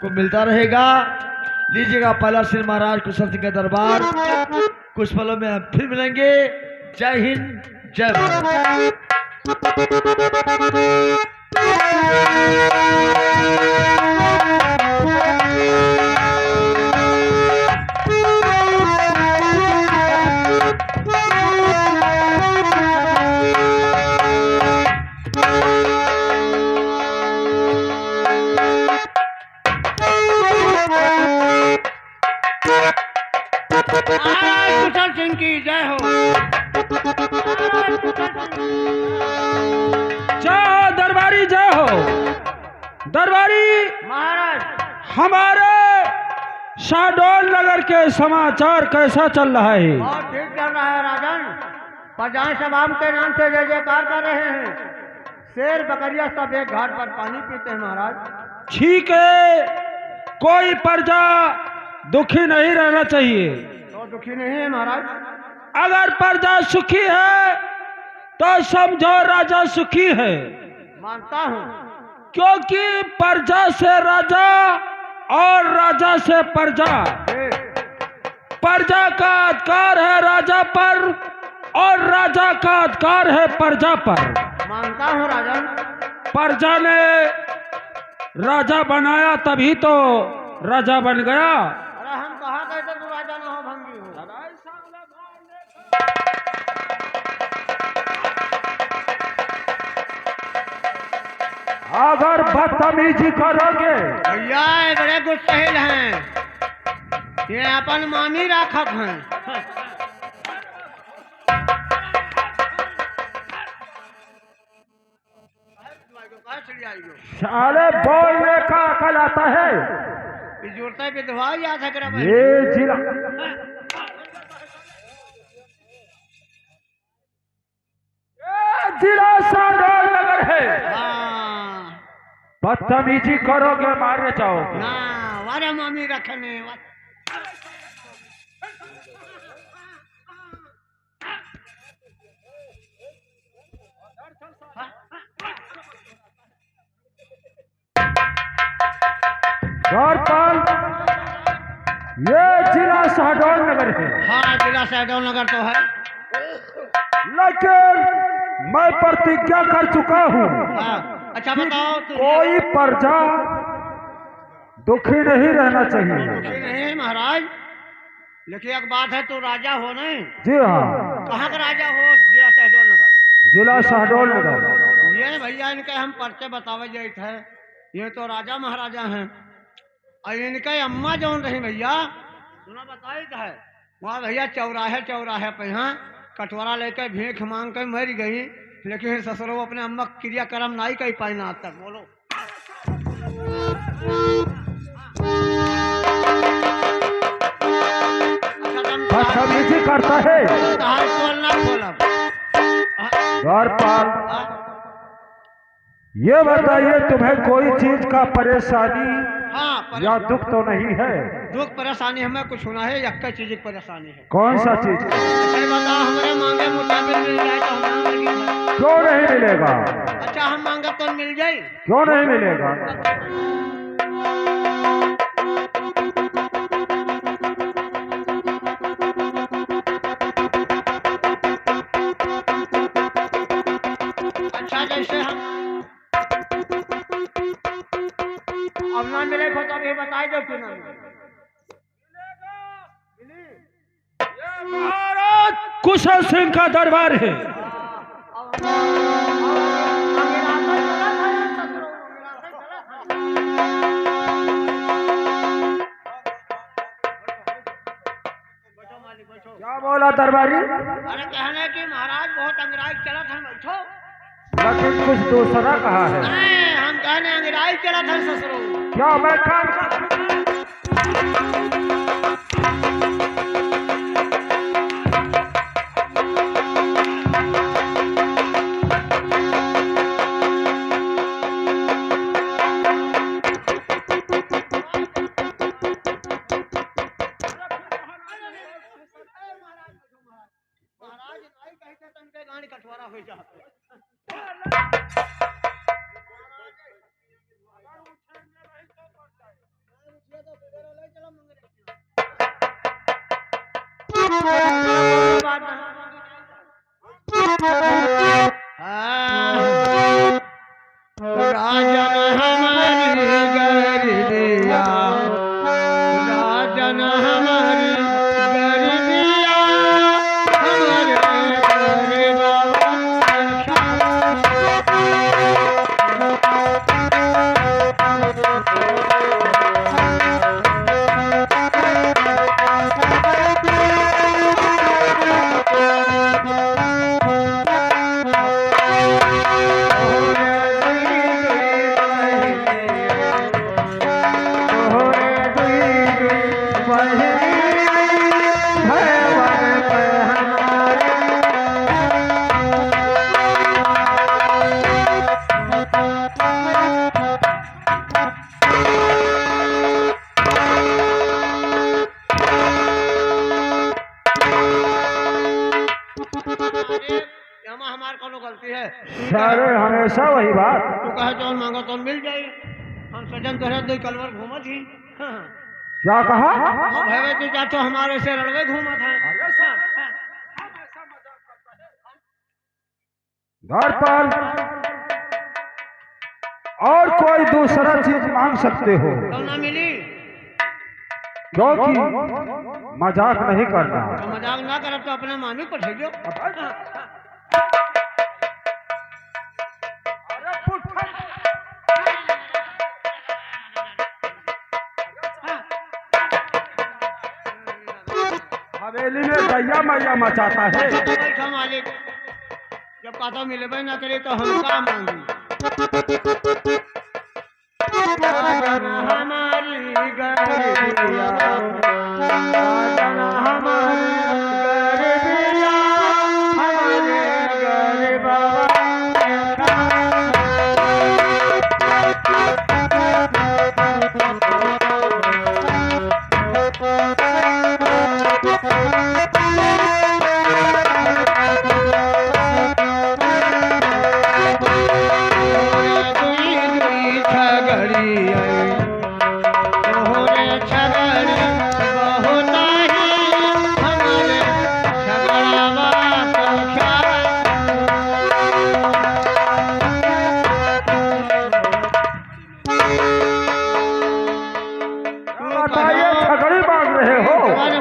को मिलता रहेगा। लीजिएगा पहला श्री महाराज कुशल सिंह का दरबार। कुछ पलों में हम फिर मिलेंगे। जय हिंद, जय भारत। कुशल सिंह की जय हो। जय हो दरबारी, जय हो दरबारी महाराज। हमारे शाहडोल नगर के समाचार कैसा चल रहा है? बहुत ठीक चल रहा है राजन। प्रजाएं सब आपके नाम से जय जयकार कर रहे हैं। शेर बकरिया सब एक घाट पर पानी पीते हैं महाराज। ठीक है, कोई प्रजा दुखी नहीं रहना चाहिए। तो दुखी नहीं है महाराज। अगर प्रजा सुखी है तो समझो राजा सुखी है। मानता हूँ। क्योंकि प्रजा से राजा और राजा से प्रजा। प्रजा का अधिकार है राजा पर और राजा का अधिकार है प्रजा पर। मानता हूँ राजन। प्रजा ने राजा बनाया तभी तो राजा बन गया। अरे हम कहाँ गए थे तू राजा ना हो भंगी हो। अगर बदतमीजी करोगे भैया ये बड़े गुस्सेल हैं। ये अपन मामी राखत हैं। साले बोलने का अकल आता है। जोड़ता विधवा याद है करा भाई। ये जिला जिला शाहडोल नगर है। हाँ। बदतमीजी करोगे मारे जाओगे। ना वारे मामी रखने द्वारपाल, ये जिला शाहडोल नगर है। हाँ जिला शहडोल नगर तो है। लेकिन मैं प्रतिज्ञा कर चुका हूँ। हाँ। अच्छा बताओ तुम। कोई प्रजा दुखी नहीं रहना चाहिए। दुखी नहीं है महाराज। लेकिन एक बात है तो राजा हो नहीं। जी हाँ, कहाँ का राजा हो? जिला शहडोल नगर। जिला शाहडोल नगर। ये भैया इनके हम पर्चे बतावे जाते है। ये तो राजा महाराजा हैं। और इनके अम्मा जौन रही भैया सुना बताई है। वहाँ भैया चौराहे चौराहे पे यहाँ कटोरा लेकर भीख मांग कर मर गई। लेकिन ससुरो अपने अम्मा क्रियाक्रम नहीं कर पाई ना आज तक। बोलो। बदतमीजी करता है। द्वारपाल, ये बताइए तुम्हें कोई चीज का परेशानी या दुख तो नहीं है? दुख परेशानी हमें कुछ होना है। यक्का चीज की परेशानी है। कौन सा चीज? अच्छा बताओ हमारे मांगे मुताबिक मिल जाए तो हमारा मिलेगा। क्यों नहीं मिलेगा? अच्छा हम मांगे तो मिल जाए। क्यों नहीं मिलेगा? अच्छा जैसे हम अब ना मिले तो अभी बताई दो क्यों ना मिले। महाराज कुशल सिंह का दरबार है। क्या बोला दरबारी? अरे कहने की महाराज बहुत अंग्राई चला था। बैठो। लेकिन कुछ दूसरा कहा है। नहीं हम कहने अंग्राई चला था ससुरो। क्या मैं काम गाड़ी कटवारा हो जाते। कोई बात नहीं। राजन हमारी गरिया, राजन हमारी गरिया, हमारे गरीबा। हमारे कोनो गलती है? सारे हमेशा वही बात। तू कहे तो मांगो तो मिल जाई। हम सजन तोहरे दो कलवर घूमत ही। क्या कहा? भवे तू जा तो हमारे से लड़वे घूमत है। घर पर और कोई दूसरा चीज मांग सकते हो, तो ना मिली क्योंकि मजाक नहीं करना। तो मजाक ना करब तो अपने मामी को भेजो। हवेली में गैया मैया मचाता है। बैठा मालिक, जब कहता मिलबे ना करे तो हम का मांगी? राजन हमारी गरिया, राजन हमारी गरिया, हमारे गरीबा।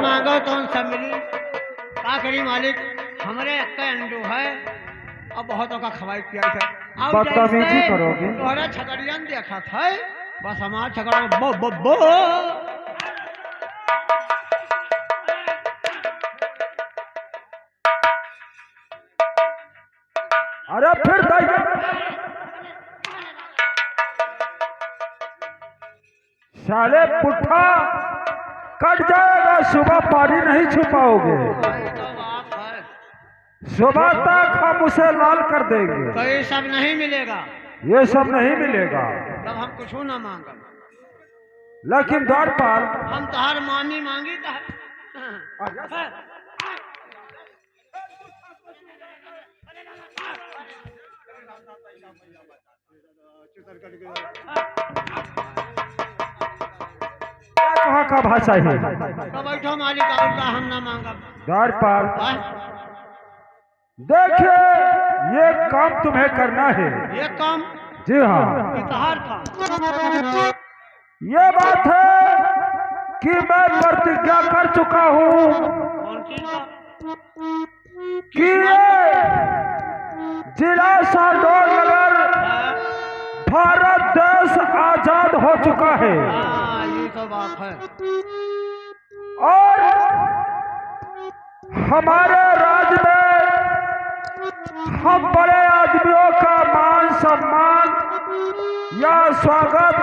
मांगो तो सब मिली। का करी मालिक, हमारे अक्का अंडू है अब बहुतों का खवाई पिया है। बदतमीजी करोगे? तोहरे छगड़ियन देखा था, बस हमार छगड़ा बो बो बो। अरे फिर साले पुट्ठा कट जाएगा, सुबह पानी नहीं छुपाओगे। सुबह तक हम उसे लाल कर देंगे। तो ये सब नहीं मिलेगा, ये सब नहीं मिलेगा। तब हम कुछ ना मांगा। लेकिन द्वारपाल, हम तोहार मामी मांगी था। कहाँ का भाषा है? तो बैठो मालिक, और का हम ना मांगा। द्वारपाल देखिए, ये काम तुम्हें करना है। ये काम? जी हाँ, इतहार काम। ये बात है कि मैं प्रतिज्ञा कर चुका हूँ कौन चीज का? कि ये जिला साडोर नगर भारत देश आजाद हो चुका है। हाँ, ये तो बात है। और हमारे राज्य में हम बड़े आदमियों का मान सम्मान या स्वागत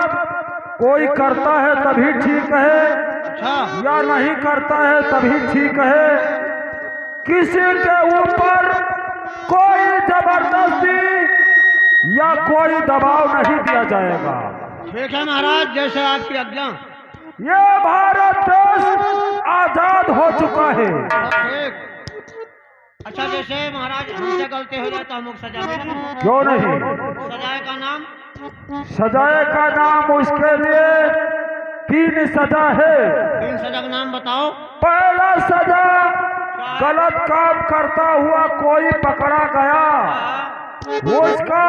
कोई करता है तभी ठीक है, अच्छा, या नहीं करता है तभी ठीक है। किसी के ऊपर कोई जबरदस्ती या कोई दबाव नहीं दिया जाएगा। ठीक है महाराज, जैसे आपकी आज्ञा। ये भारत देश आजाद हो चुका है। ठीक। अच्छा, जैसे महाराज हमसे गलती हो जाए तो हम लोग सजा मिले? क्यों नहीं? सजाए का नाम? सजाए का नाम उसके लिए 3 सजा है। 3 सजा का नाम बताओ। पहला सजा गलत काम करता हुआ कोई पकड़ा गया, उसका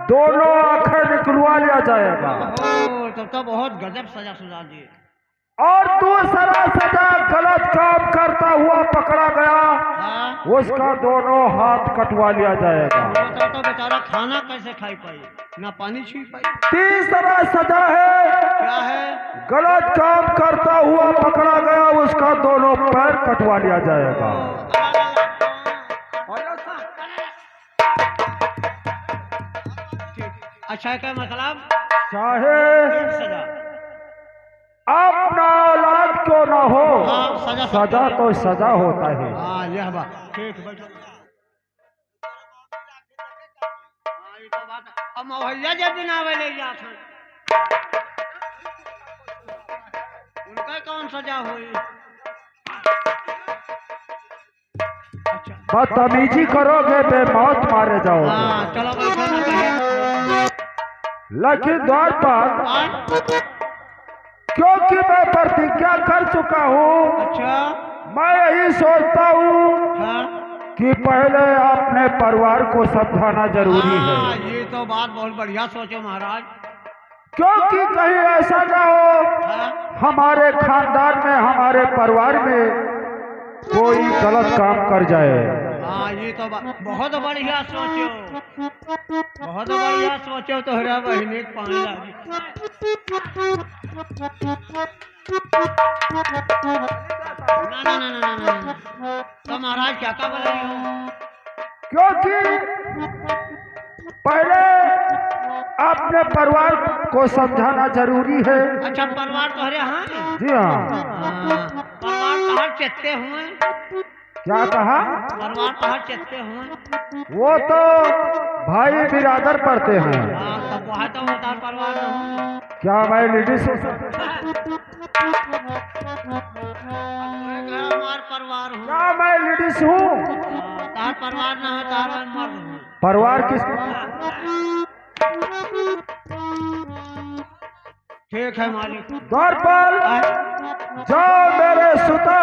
दोनों आंखें निकलवा लिया जाएगा। ओहो, तब तो बहुत गजब सजा सुझा दी। और दूसरा सजा, गलत काम करता हुआ पकड़ा गया, हाँ? उसका दोनों हाथ कटवा लिया जाएगा। तो बेचारा खाना कैसे खाई पाई, ना पानी छू पाई। तीसरा सजा है, क्या है? गलत काम करता हुआ पकड़ा गया, उसका दोनों पैर कटवा लिया जाएगा। अच्छा क्या मतलब? चाहे सजा। अपना औलाद क्यों ना हो, हाँ, सजा तो सजा होता है। हाँ, यह बात ठीक। बैठो। हाँ, ये तो बात है। अब मौहैया जब दिन आवे ले जात हैं, उनका कौन सजा हुई? अच्छा, बदतमीजी करोगे बेमौत मारे जाओगे। हाँ, चलो बैठो ना कहे। लेकिन द्वार पर, हाँ? क्योंकि मैं प्रतिज्ञा कर चुका हूँ, अच्छा। मैं यही सोचता हूँ हाँ? कि पहले अपने परिवार को समझाना जरूरी हाँ, है, ये तो बात बहुत बढ़िया सोचो महाराज। क्योंकि कहीं ऐसा ना हो हाँ? हमारे खानदान में, हमारे परिवार में कोई गलत काम कर जाए। हाँ, ये तो बहुत बढ़िया सोचो, बहुत बढ़िया सोचो। तो हरा बहने के पानी लागी। ना ना ना ना ना ना। तो महाराज क्या क्या बोले हो? क्योंकि पहले अपने परिवार को समझाना जरूरी है। अच्छा, परिवार तो हरे यहाँ है? जी हाँ। परिवार कहाँ चेते हुए? क्या कहा? परिवार कहाँ चेते हुए? वो तो भाई बिरादर पढ़ते हैं। हाँ, तब वहाँ तो होता परिवार में। क्या मैं लेडीज हो सकता? हमार परिवार हूँ। क्या मैं लेडीज हूँ? तार परिवार ना हो, तार मैं मर्द हूँ। परिवार किस? ठीक है मालिक। द्वार पर जाओ, मेरे सुता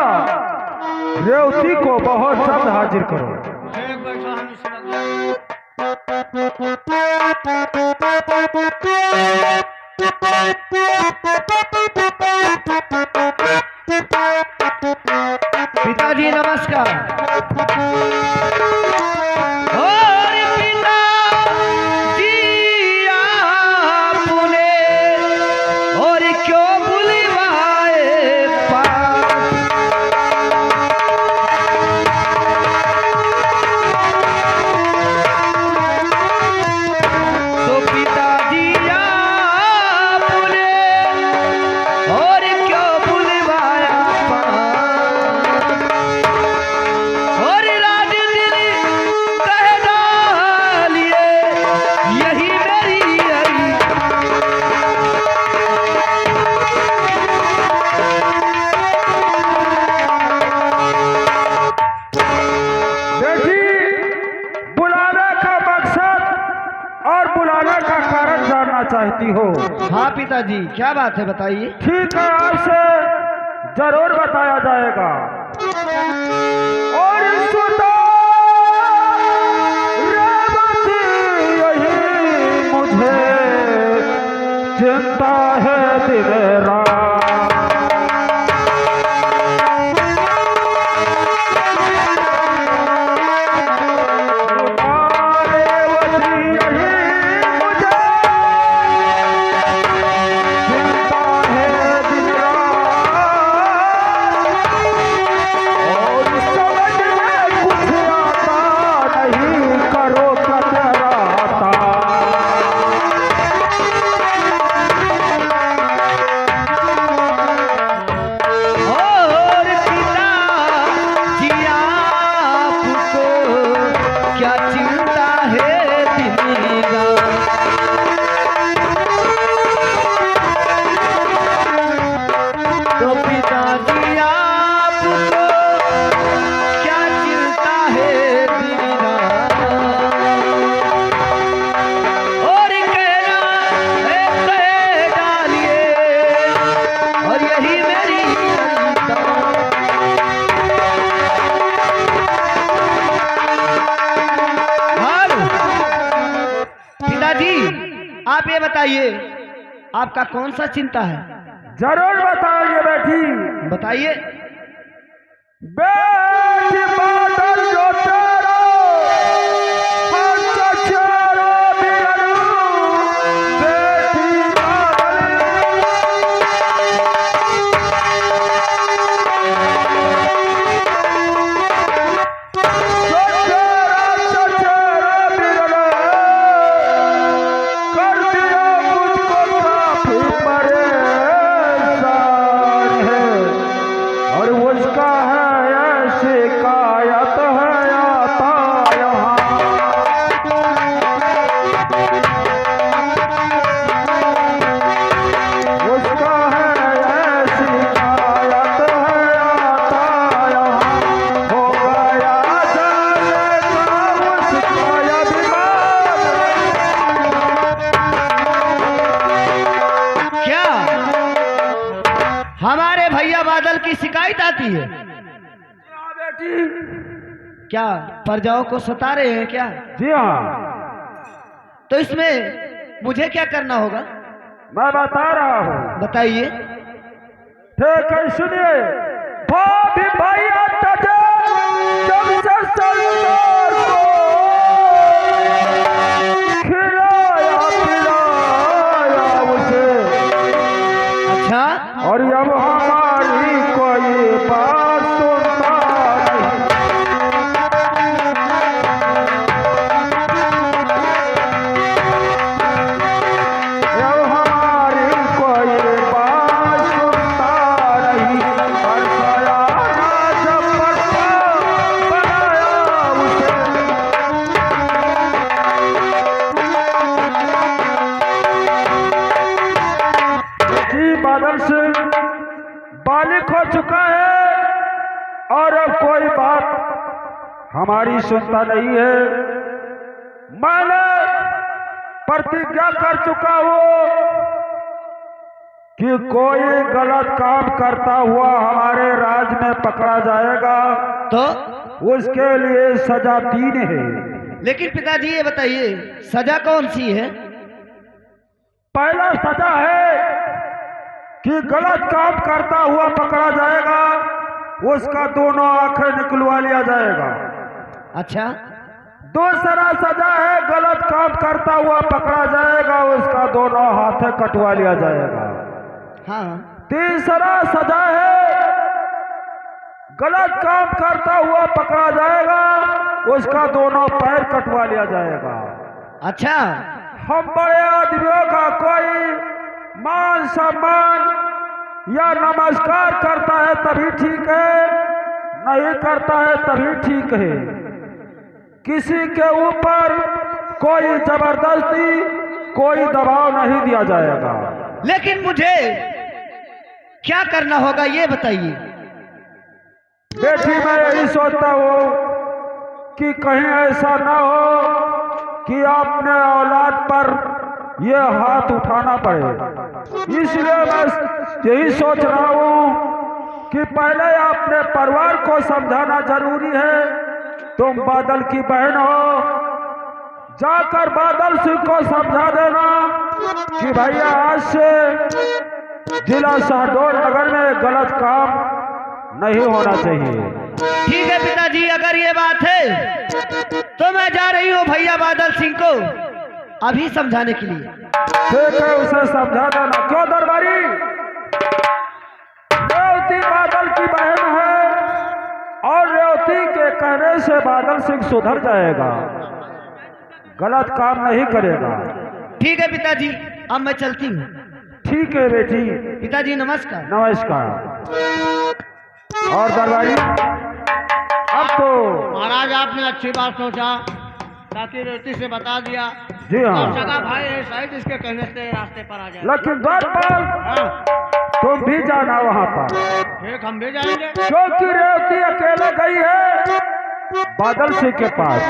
रेवती को बहुत जल्द हाजिर करो। ठीक, बैठो हम इस वक्त। पिताजी नमस्कार। और पिताजी आपने और क्यों बुलवाए पास, तो पिताजी आपने और क्यों बुलवाया पास, और राज दिल कह डालिए यही मेरी हरी। देखी, बुलाने का मकसद और बुलाने का कारण जानना चाहती हो? हाँ पिताजी, क्या बात है बताइए। ठीक है, आपसे जरूर बताया जाएगा। और सुनो रेवती, यही मुझे चिंता है दिन रात। और पिताजी आपको क्या चिंता है दिन रात, तो पिताजी आपको क्या चिंता है दिन रात, और कहना है कह डालिए और यही मेरी अनीता। आप ये बताइए, आपका कौन सा चिंता है? जरूर बताएंगे बेटी। बताइए। बेटी बादल जो तेरा हंस चारो बिरनु, बेटी बादल जो तेरा चचेरा बिरनु, कर दिया मुझको काफी परेशान है, और उसका है शिकायत है आता यहाँ। उसका है शिकायत है आता यहाँ। हो गया जाने का उसका यह क्या हमारे भैया बादल की शिकायत आती है? हाँ बेटी। क्या प्रजाओं को सता रहे हैं क्या? जी हाँ, तो इसमें मुझे क्या करना होगा? मैं बता रहा हूँ। बताइए। ठीक है, सुनिए। भाभी भैया तजे जब से संसार को खिलाया पिलाया उसे, अच्छा, और अब हमारी कोई बात सुनता नहीं। अब हमारी कोई बात सुनता नहीं। बरसाया ना जब बरसा बनाया उसे, जी बादल से बालिक हो चुका है, और अब कोई बात हमारी सुनता नहीं है। मैंने प्रतिज्ञा कर चुका हूँ कि कोई गलत काम करता हुआ हमारे राज में पकड़ा जाएगा तो उसके लिए सजा 3 है। लेकिन पिताजी ये बताइए, सजा कौन सी है? पहला सजा है कि गलत काम करता हुआ पकड़ा जाएगा, उसका दोनों आंखें निकलवा लिया जाएगा। अच्छा, दूसरा सजा है गलत काम करता हुआ पकड़ा जाएगा, उसका दोनों हाथ कटवा लिया जाएगा। हाँ, तीसरा सजा है गलत काम करता हुआ पकड़ा जाएगा, उसका दोनों पैर कटवा लिया जाएगा। अच्छा, हम बड़े आदमियों का कोई मान सम्मान या नमस्कार करता है तभी ठीक है, नहीं करता है तभी ठीक है। किसी के ऊपर कोई जबरदस्ती, कोई दबाव नहीं दिया जाएगा। लेकिन मुझे क्या करना होगा ये बताइए। बेटी, मैं यही सोचता हूँ कि कहीं ऐसा ना हो कि आपने औलाद पर ये हाथ उठाना पड़े। इसलिए मैं यही सोच रहा हूँ कि पहले अपने परिवार को समझाना जरूरी है। तुम बादल की बहन हो, जाकर बादल सिंह को समझा देना कि भैया आज से जिला शहडोल नगर में गलत काम नहीं होना चाहिए। ठीक है पिताजी, अगर ये बात है तो मैं जा रही हूँ भैया बादल सिंह को अभी समझाने के लिए। ठीक है, उसे समझा देना। क्यों दरबारी, रेवती बादल की बहन है, और रेवती के कहने से बादल सिंह सुधर जाएगा, गलत काम नहीं करेगा। ठीक है पिताजी, अब मैं चलती हूँ। ठीक है बेटी। पिताजी नमस्कार। नमस्कार। और दरबारी, अब तो महाराज आपने अच्छी बात सोचा, ताकि रेवती से बता दिया। जी हाँ। और सगा भाई है, शायद इसके कहने से रास्ते पर आ जाए। लेकिन द्वारपाल, हाँ, तुम भी जाना वहां पर, ठीक, हम भी जाएंगे। क्योंकि रेवती अकेले गई है बादल सिंह के पास,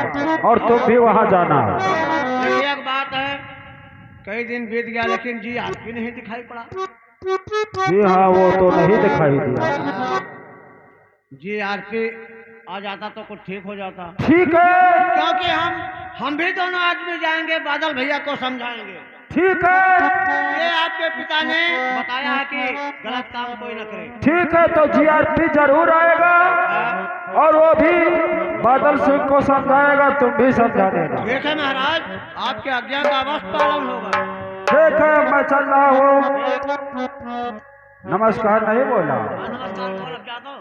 और तुम भी वहां जाना। देखिए, एक बात है, कई दिन बीत गया लेकिन जी आज भी नहीं दिखाई पड़ा। जी हाँ, वो तो नहीं दिखाई दिया। जी आरती आ जाता तो कुछ ठीक हो जाता। ठीक है, क्योंकि हम भी दोनों आदमी जाएंगे, बादल भैया को समझाएंगे। ठीक है, ये आपके पिता ने बताया है कि गलत काम कोई न करे। ठीक है, तो जीआरपी जरूर आएगा और वो भी बादल सिंह को समझाएगा, तुम भी समझा देना। ठीक है महाराज, आपके आज्ञा का अवश्य पालन होगा। ठीक है, मैं चल रहा हूँ। नमस्कार नहीं बोला। नमस्कार बोल क्या तो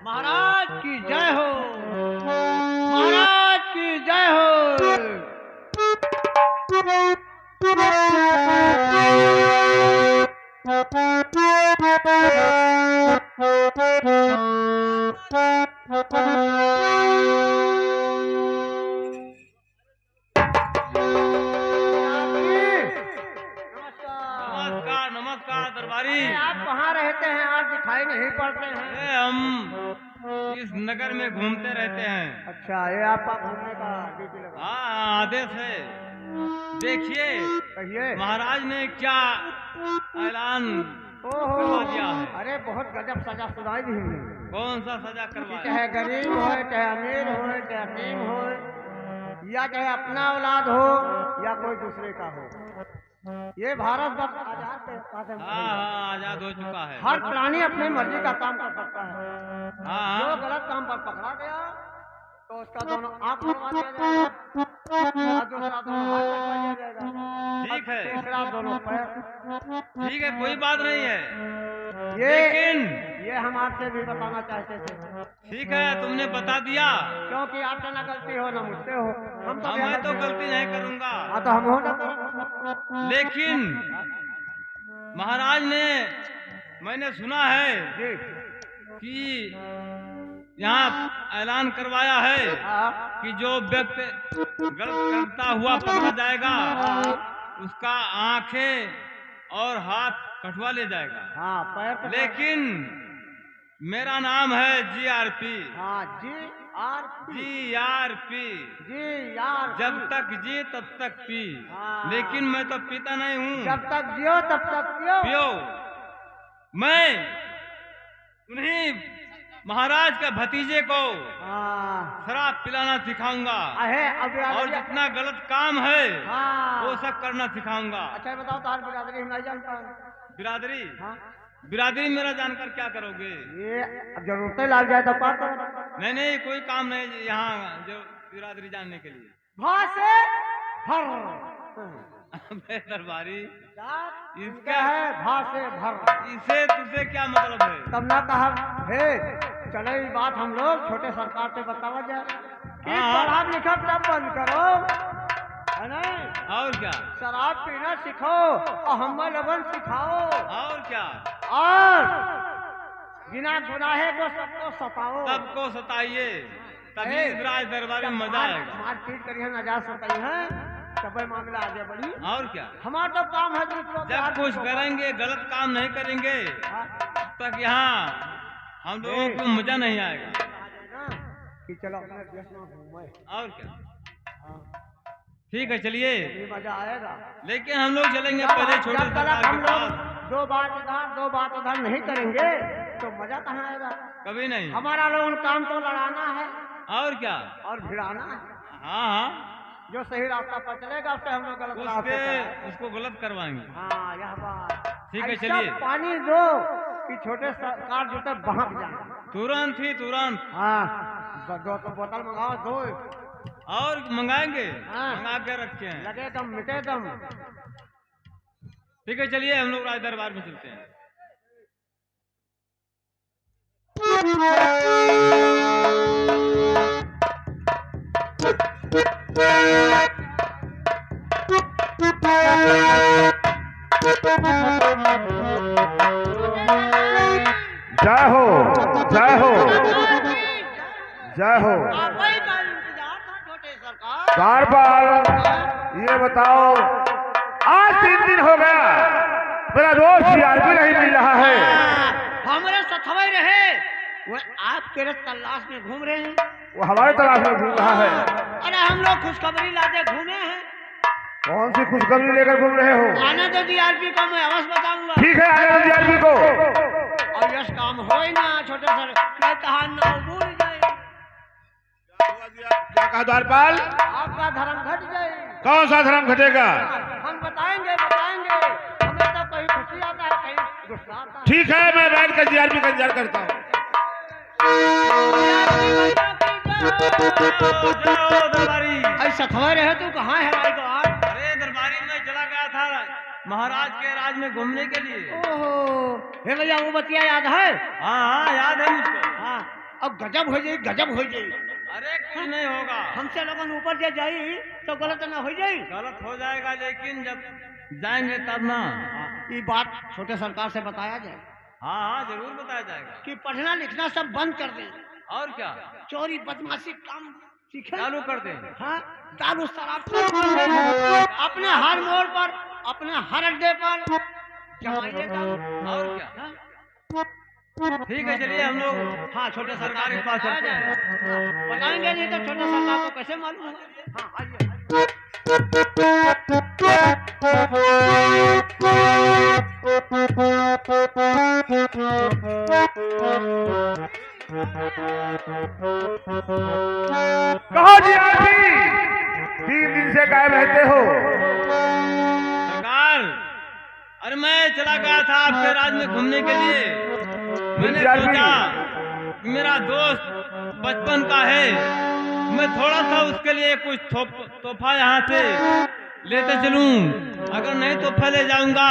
महाराज की जय हो, महाराज की जय हो। नमस्कार नमस्कार दरबारी। आप कहाँ रहते हैं? आप दिखाई नहीं पड़ते हैं। हम इस नगर में घूमते रहते हैं। अच्छा, ये आपका घूमने का ड्यूटी लगा। हाँ, आदेश है। देखिए कहिए। महाराज ने क्या ऐलान ओहो, करवा दिया है। अरे बहुत गजब सजा सुनाई दी है। कौन सा सजा करवाया? चाहे गरीब हो, चाहे अमीर हो, चाहे यतीम हो, या चाहे अपना औलाद हो या कोई दूसरे का हो, ये भारत आजाद हाँ, आजाद हो चुका है। हर प्राणी अपनी मर्जी का काम कर सकता है। हाँ जो गलत काम पर पकड़ा गया तो उसका दोनों आंख मरवा दिया जाएगा और दूसरा दोनों हाथ मरवा दिया जाएगा। ठीक है, तीसरा दोनों पैर। ठीक है, कोई बात नहीं है। लेकिन लेकिन ये हम आपसे भी बताना चाहते थे, ठीक है, तुमने बता दिया। क्योंकि आपसे ना गलती हो ना मुझसे हो। हम तो मैं तो गलती नहीं करूंगा। हाँ, तो हम हो ना करें। लेकिन महाराज ने, मैंने सुना है जी कि यहाँ ऐलान करवाया है हाँ कि जो व्यक्ति गलत करता हुआ पकड़ा जाएगा उसका आंखें और हाथ कटवा ले जाएगा। हाँ, पैर पे लेकिन मेरा नाम है जीआरपी। हाँ जी आर जीआरपी, जी यार, जब तक जी तब तक पी। हाँ। लेकिन मैं तो पीता नहीं हूँ। जब तक जियो तब तक पियो। पियो। मैं उन्हीं महाराज के भतीजे को हाँ शराब पिलाना सिखाऊंगा अहे अब और जितना गलत काम है हाँ वो सब करना सिखाऊंगा। अच्छा बताओ, तार बिरादरी हम नहीं जानता। बिरादरी, हाँ, बिरादरी मेरा जानकर क्या करोगे? ये अब जरूरतें लग जाए तो पार करो। नहीं नहीं, कोई काम नहीं यहाँ जो बिरादरी जानने के लिए। भां से भर अबे दरबारी, इसका इसका है भां से भर। इसे तुझसे क्या मतलब है? तब ना कहा हे चले ये बात हम लोग छोटे सरकार से बतावा जाए कि हाँ। पढ़ा लिखा सब बंद करो, है ना? और क्या? शराब पीना सिखाओ और हम लगन सिखाओ और क्या? और बिना गुनाहे को सबको सताओ। सबको सताइए, तभी इस राज दरबार में मजा आएगा। मारपीट करिए ना जा सताई है, तब मामला आगे बढ़ी। और क्या? हमारा तो काम है दूसरों के जब हाथ कुछ में करेंगे, गलत काम नहीं करेंगे, हाँ, तक यहाँ हम लोगों को मजा नहीं आएगा। ना कि चलो अपने देश में घूमे, और क्या? हाँ, ठीक है, चलिए। ये मजा आएगा। लेकिन हम लोग चलेंगे पहले छोटे जब तक सरकार हम के लोग पास। दो बात इधर दो बात उधर नहीं करेंगे तो मजा कहाँ आएगा? कभी नहीं। हमारा लोगों काम तो लड़ाना है और क्या? और भिड़ाना है। हाँ हाँ, जो सही रास्ता पर चलेगा उससे हम लोग गलत रास्ते पर आएंगे। उसको गलत करवाएंगे। हाँ, यह बात। ठीक है, ऐसा चलिए। पानी दो कि छोटे सरकार जो तक बहक जाए। तुरंत ही तुरंत। हाँ, दो तो बोतल मंगाओ, दो और मंगाएंगे, हाँ। मंगा के रखे हैं। लगे दम मिटे दम। ठीक है, चलिए हम लोग राज दरबार में चलते हैं। जय हो, जय हो, जय हो। वही का इंतजार था छोटे सरकार। बार बार ये बताओ, आज 3 दिन हो गया मेरा दोस्त जीआरपी नहीं मिल रहा है। हमारे सथवे रहे वो आपके तलाश में घूम रहे हैं। वो हमारे तलाश में घूम रहा है। अरे हम लोग खुशखबरी लाते घूमे हैं। कौन सी खुशखबरी लेकर घूम रहे हो? आने दो जीआरपी को, मैं अवश्य बताऊंगा। ठीक है, आने दो जीआरपी को। और यश काम हो ही ना छोटे सर, मैं कहा ना भूल जाए। क्या कहा द्वारपाल? आपका धर्म घट जाए। कौन सा धर्म घटेगा? हम बताए बताएंगे बताएंगे, हमें तो कहीं खुशी आता है कहीं गुस्सा आता है। ठीक है, मैं बैठ कर जीआरपी का इंतजार करता हूँ। जाओ दरबारी। ऐसा खबर है तू कहाँ है भाई को आज? अरे दरबारी में चला गया था महाराज के राज में घूमने के लिए। ओहो, हे भैया वो बतिया याद है? हाँ हाँ याद है मुझको। हाँ, अब गजब हो जाई, गजब हो जाई। अरे कुछ नहीं होगा। हमसे लोगन ऊपर जे जाई तो गलत ना हो जाई। गलत हो जाएगा लेकिन जब जाएंगे तब ना। ये बात छोटे सरकार से बताया जाए हाँ हाँ जरूर बताया जाएगा। कि पढ़ना लिखना सब बंद कर दें, और क्या चोरी बदमाशी काम सीखे, चालू कर दें। हाँ, दारू शराब अपने हर मोड़ पर, अपने हर अड्डे पर जमाइएगा। और क्या हाँ? ठीक है चलिए हम लोग हाँ, छोटे सरकार सरकार के पास चलते हैं। बताएंगे नहीं तो छोटे सरकार को कैसे मालूम होगा? हाँ, आइए। कहो जीआरपी, 3 दिन से गायब रहते हो। सरकार, अरे मैं चला गया था आपके राज में घूमने के लिए। मैंने जीआरपी। सोचा कि मेरा दोस्त बचपन का है, मैं थोड़ा सा उसके लिए कुछ तोहफा यहाँ से लेते चलूं। अगर नहीं तोहफा ले जाऊंगा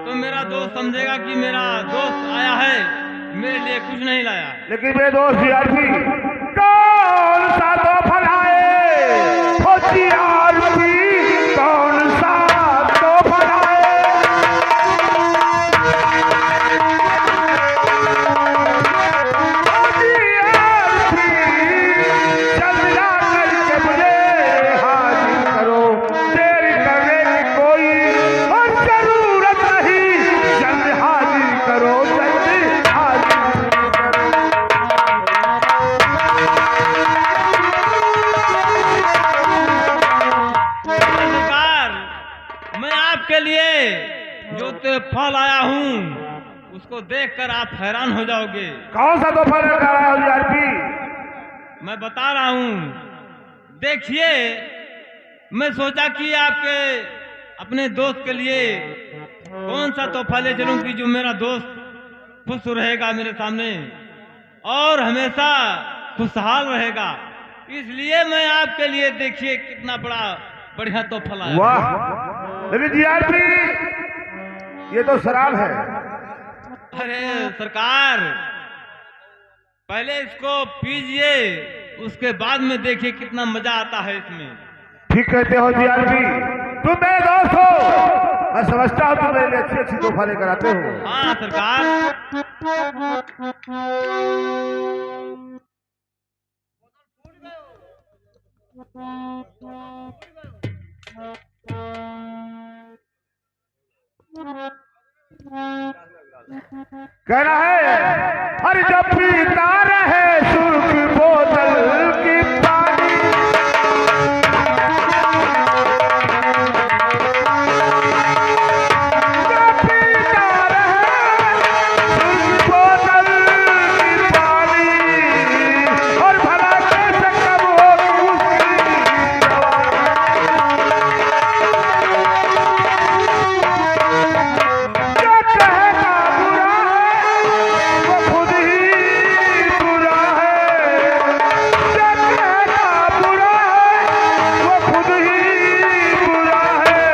तो मेरा दोस्त समझेगा कि मेरा दोस्त आया है, मेरे लिए कुछ नहीं लाया। लेकिन मेरे दोस्त जीआरपी, कौन सा तोहफा लाए हो जीआरपी, कौन सा तोहफा लाए? हो जीआरपी, जल्द आकर के मुझे हाजिर करो, देरी करने की कोई और जरूरत नहीं, जल्द हाजिर करो, जल्द हाजिर करो। सरकार, मैं आपके लिए जो तोहफा लाया हूँ उसको देखकर आप हैरान हो जाओगे। कौन सा तोहफा लेकर आया हो जीआरपी? मैं बता रहा हूँ, देखिए मैं सोचा कि आपके अपने दोस्त के लिए कौन सा तोहफा ले चलूं कि जो मेरा दोस्त खुश रहेगा मेरे सामने और हमेशा खुशहाल रहेगा। इसलिए मैं आपके लिए देखिए कितना बड़ा बढ़िया तोहफा लाया। वाह, लेकिन जीआरपी ये तो शराब है। अरे सरकार, पहले इसको पीजिए, उसके बाद में देखिए कितना मजा आता है इसमें। ठीक कहते हो जीआरपी, तुम मेरे दोस्त हो, मैं समझता हूँ तुम मेरे लिए अच्छी अच्छी तोहफा लेकर आते हो। हाँ सरकार। कहना है, हर जब पीता रहे सुर्ख बोतल की पानी, जब पीता रहे सुर्ख बोतल की पानी, और भला कैसे कब होगी उसकी क्या कहेगा बुरा है वो खुद ही बुरा है, क्या कहेगा बुरा है वो खुद ही बुरा है,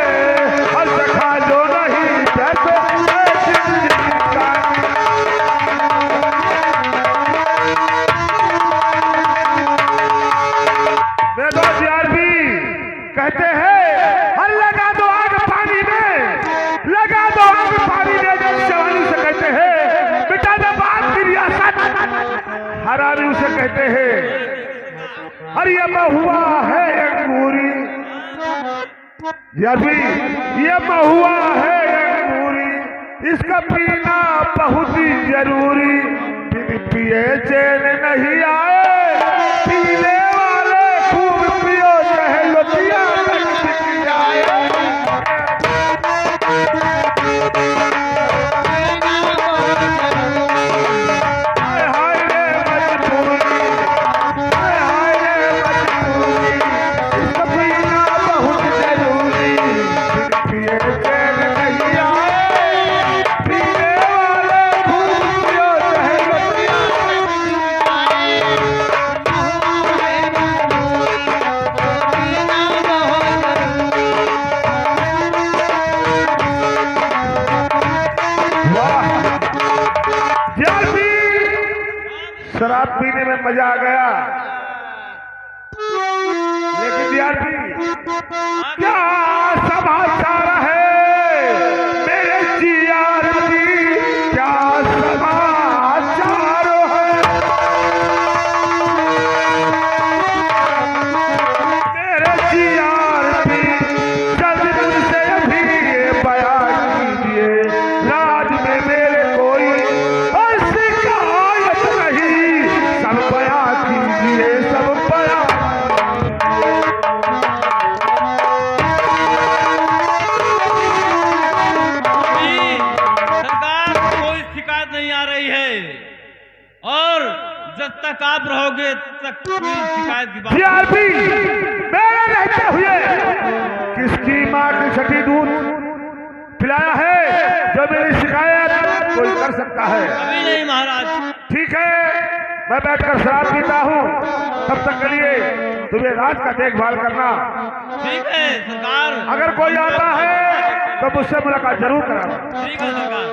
और सखा जो नहीं जैसे जिंदगी का। मेरे दोस्त जीआरपी कहते हैं, हर लगा दो आग पानी में, लगा दो आग पानी में, जब जवानी से कहते हैं मिटा दे बात की रियासत, हरामी उसे कहते हैं। और ये महुआ है अंगूरी जीआरपी, ये महुआ है अंगूरी, इसका पीना बहुत ही जरूरी, पिए चैन नहीं आए, पीने वाले खूब पियो चाहे लतिया बिक जाए। हाय हाय रे मजबूरी, हाय हाय रे मजबूरी, इसका पीना बहुत जरूरी, पिए शराब पीने में मजा आ गया, लेकिन जीआरपी क्या समाचार है मेरे जीआरपी, क्या समाचार है मेरे जीआरपी, जल्दी मुझसे अभी ये बयान कीजिए, राज में मेरे कोई शिकायत नहीं, सब बयान कीजिए, सब बयान। सरकार कोई शिकायत नहीं आ रही है, और जब तक आप रहोगे तब तक कोई शिकायत की बात जीआरपी मेरे रहते हुए किसकी मां की छठी दूध पिलाया है जो मेरी शिकायत कोई कर सकता है? अभी नहीं महाराज। ठीक है, मैं बैठकर शराब पीता हूँ, तब तक के लिए तुम्हें राज का देखभाल करना। ठीक है सरकार। अगर कोई आता है तो मुझसे मुलाकात जरूर कराना। ठीक है सरकार।